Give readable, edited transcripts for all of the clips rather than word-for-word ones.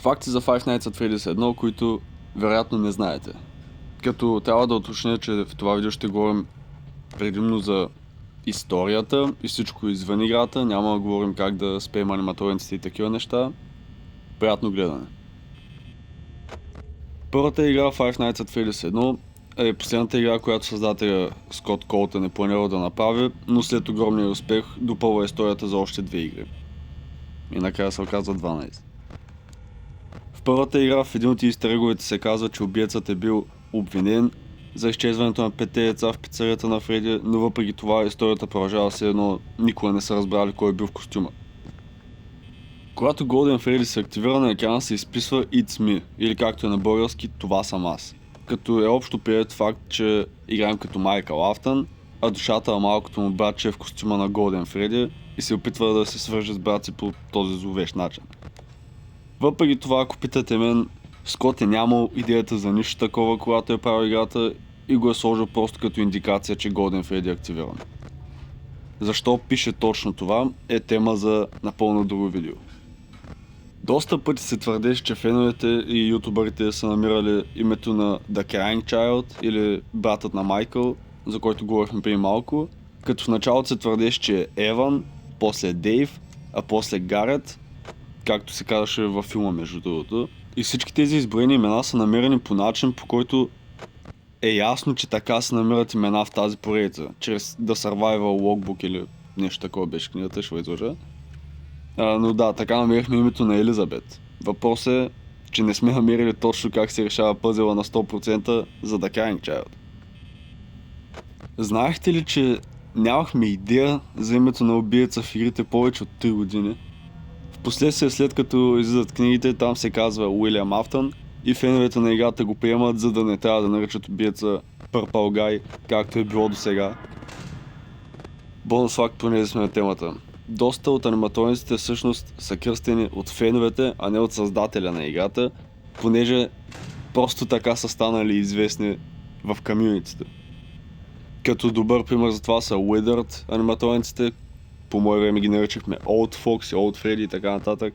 Факти за Five Nights at Freddy's 1, които вероятно не знаете. Като трябва да уточня, че в това видео ще говорим предимно за историята и всичко извън играта. Няма да говорим как да спеем аниматрониците и такива неща. Приятно гледане. Първата игра Five Nights at Freddy's 1 е последната игра, която създателя Скот Колтън е планирал да направи, но след огромния успех допълва историята за още две игри. И накрая се оказа 12. В първата игра в един от истереговете се казва, че убиецът е бил обвинен за изчезването на 5 деца в пицарията на Фреди, но въпреки това историята продължава все едно никога не са разбрали кой е бил в костюма. Когато Golden Freddy се активира на екрана, се изписва It's me, или както е на български, това съм аз. Като е общо приет факт, че играем като Майкъл Афтън, а душата на малкото му братче е в костюма на Golden Freddy и се опитва да се свърже с брат си по този зловещ начин. Въпреки това, ако питате мен, Скот е нямал идеята за нищо такова, когато е правил играта и го е сложил просто като индикация, че Golden Freddy е активиран. Защо пише точно това е тема за напълно друго видео. Доста пъти се твърдеше, че феновете и ютубърите са намирали името на The Crying Child или братът на Майкъл, за който говорихме преди малко, като в началото се твърдеше, че е Еван, после Дейв, а после Гарет, както се казваше във филма между другото. И всички тези изброени имена са намерени по начин, по който е ясно, че така се намират имена в тази поредица, чрез The Survival Logbook или нещо такова беше книгата, ще излъжа. Но да, така намерихме името на Елизабет. Въпрос е, че не сме намерили точно как се решава пъзела на 100% за The Crying Child. Знаехте ли, че нямахме идея за името на убиеца в игрите повече от 3 години? Впоследствие, след като излизат книгите, там се казва Уилям Афтън и феновете на играта го приемат, за да не трябва да наричат убиеца Purple Guy, както е било до сега. Бонус факт, понеже сме на темата. Доста от аниматрониците всъщност са кръстени от феновете, а не от създателя на играта, понеже просто така са станали известни в комюнитите. Като добър пример за това са Withered аниматрониците, по мое време ги наричахме Old Fox, Old Freddy и така нататък.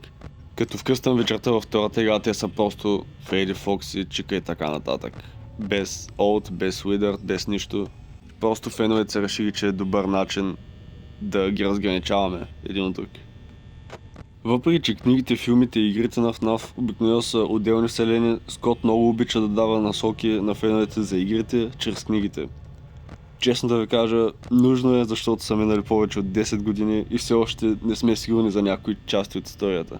Като в къстъм вечерта във втората игра те са просто Freddy, Fox и Чика и така нататък. Без Old, без Withered, без нищо. Просто феновете са решили, че е добър начин да ги разграничаваме един от друг. Въпреки че книгите, филмите и игрите на FNAF обикновено са отделни вселени, Скот много обича да дава насоки на феновете за игрите чрез книгите. Честно да ви кажа, нужно е, защото са минали повече от 10 години и все още не сме сигурни за някои части от историята.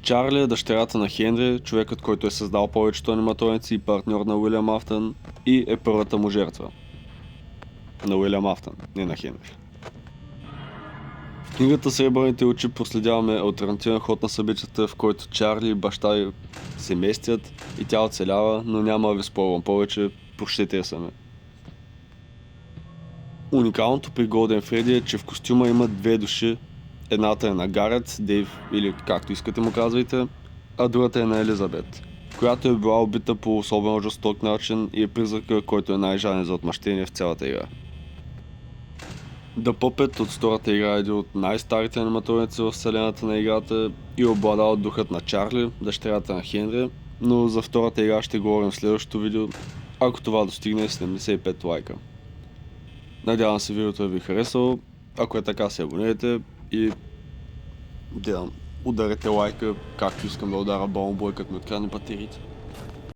Чарли е дъщерята на Хенри, човекът, който е създал повечето аниматроници и партньор на Уилям Афтън, и е първата му жертва. На Уилям Афтън, не на Хенри. В книгата Сребърните очи проследяваме алтернативен ход на събитията, в който Чарли и баща й се местят и тя оцелява, но няма да ви спорвам повече, прочетете я сами. Уникалното при Golden Freddy е, че в костюма има две души. Едната е на Гарет, Дейв или както искате му казвайте, а другата е на Елизабет, която е била убита по особено жесток начин и е призрака, който е най-жаден за отмъщение в цялата игра. The Puppet от втората игра е един от най-старите аниматроници в вселената на играта и обладава духът на Чарли, дъщерята на Хенри, но за втората игра ще говорим в следващото видео, ако това достигне 75 лайка. Надявам се видеото да ви е харесало, ако е така се абонирайте и ударете лайка, както искам да удара Балмбой, като ми открадне батериите.